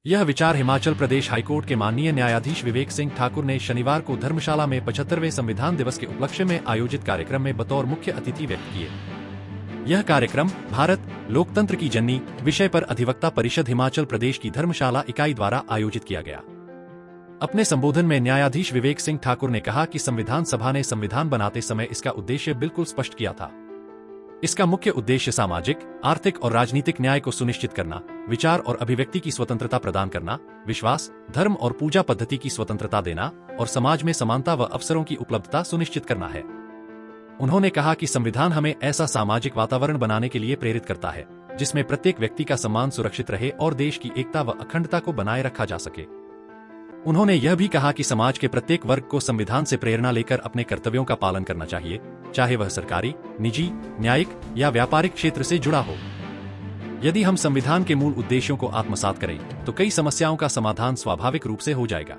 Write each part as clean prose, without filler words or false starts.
यह विचार हिमाचल प्रदेश हाईकोर्ट के माननीय न्यायाधीश विवेक सिंह ठाकुर ने शनिवार को धर्मशाला में 75वें संविधान दिवस के उपलक्ष्य में आयोजित कार्यक्रम में बतौर मुख्य अतिथि व्यक्त किए। यह कार्यक्रम भारत लोकतंत्र की जननी विषय पर अधिवक्ता परिषद हिमाचल प्रदेश की धर्मशाला इकाई द्वारा आयोजित किया गया। अपने संबोधन में न्यायाधीश विवेक सिंह ठाकुर ने कहा कि संविधान सभा ने संविधान बनाते समय इसका उद्देश्य बिल्कुल स्पष्ट किया था। इसका मुख्य उद्देश्य सामाजिक, आर्थिक और राजनीतिक न्याय को सुनिश्चित करना, विचार और अभिव्यक्ति की स्वतंत्रता प्रदान करना, विश्वास, धर्म और पूजा पद्धति की स्वतंत्रता देना और समाज में समानता व अवसरों की उपलब्धता सुनिश्चित करना है। उन्होंने कहा कि संविधान हमें ऐसा सामाजिक वातावरण बनाने के लिए प्रेरित करता है जिसमें प्रत्येक व्यक्ति का सम्मान सुरक्षित रहे और देश की एकता व अखंडता को बनाए रखा जा सके। उन्होंने यह भी कहा कि समाज के प्रत्येक वर्ग को संविधान से प्रेरणा लेकर अपने कर्तव्यों का पालन करना चाहिए, चाहे वह सरकारी, निजी, न्यायिक या व्यापारिक क्षेत्र से जुड़ा हो। यदि हम संविधान के मूल उद्देश्यों को आत्मसात करें तो कई समस्याओं का समाधान स्वाभाविक रूप से हो जाएगा।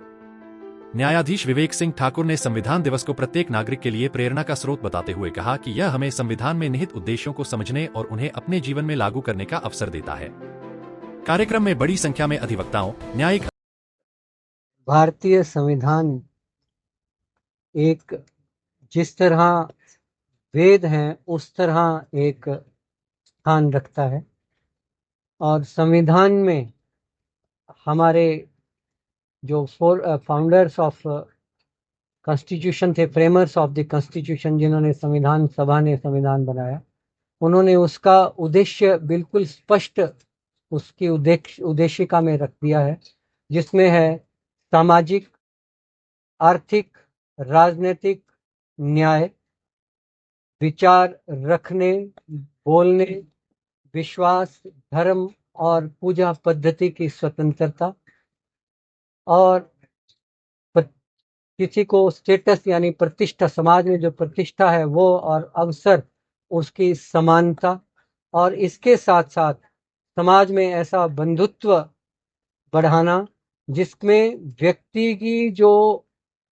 न्यायाधीश विवेक सिंह ठाकुर ने संविधान दिवस को प्रत्येक नागरिक के लिए प्रेरणा का स्रोत बताते हुए कहा कि यह हमें संविधान में निहित उद्देश्यों को समझने और उन्हें अपने जीवन में लागू करने का अवसर देता है। कार्यक्रम में बड़ी संख्या में अधिवक्ताओं, न्यायिक भारतीय संविधान एक जिस तरह वेद हैं उस तरह एक स्थान रखता है और संविधान में हमारे जो फाउंडर्स ऑफ कॉन्स्टिट्यूशन थे, फ्रेमर्स ऑफ द कॉन्स्टिट्यूशन, जिन्होंने संविधान सभा ने संविधान बनाया, उन्होंने उसका उद्देश्य बिल्कुल स्पष्ट उसकी उद्देशिका में रख दिया है, जिसमें है सामाजिक, आर्थिक, राजनीतिक न्याय, विचार रखने, बोलने, विश्वास, धर्म और पूजा पद्धति की स्वतंत्रता और किसी को स्टेटस यानी प्रतिष्ठा, समाज में जो प्रतिष्ठा है वो और अवसर उसकी समानता, और इसके साथ साथ समाज में ऐसा बंधुत्व बढ़ाना जिसमें व्यक्ति की जो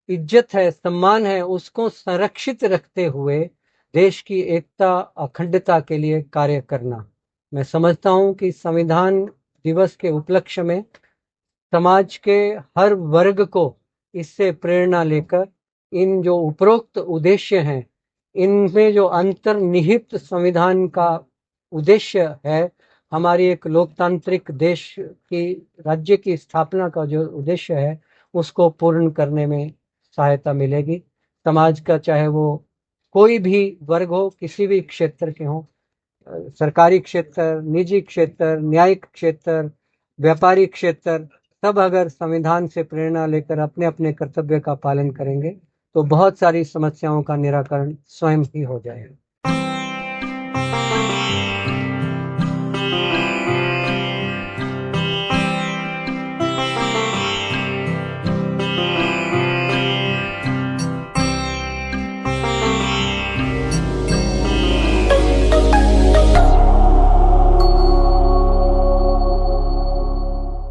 इज्जत है, सम्मान है, उसको संरक्षित रखते हुए देश की एकता, अखंडता के लिए कार्य करना। मैं समझता हूं कि संविधान दिवस के उपलक्ष्य में समाज के हर वर्ग को इससे प्रेरणा लेकर इन जो उपरोक्त उद्देश्य हैं, इनमें जो अंतर्निहित संविधान का उद्देश्य है, हमारी एक लोकतांत्रिक देश की राज्य की स्थापना का जो उद्देश्य है, उसको पूर्ण करने में सहायता मिलेगी। समाज का चाहे वो कोई भी वर्ग हो, किसी भी क्षेत्र के हो, सरकारी क्षेत्र, निजी क्षेत्र, न्यायिक क्षेत्र, व्यापारिक क्षेत्र, सब अगर संविधान से प्रेरणा लेकर अपने अपने कर्तव्य का पालन करेंगे तो बहुत सारी समस्याओं का निराकरण स्वयं ही हो जाएगा।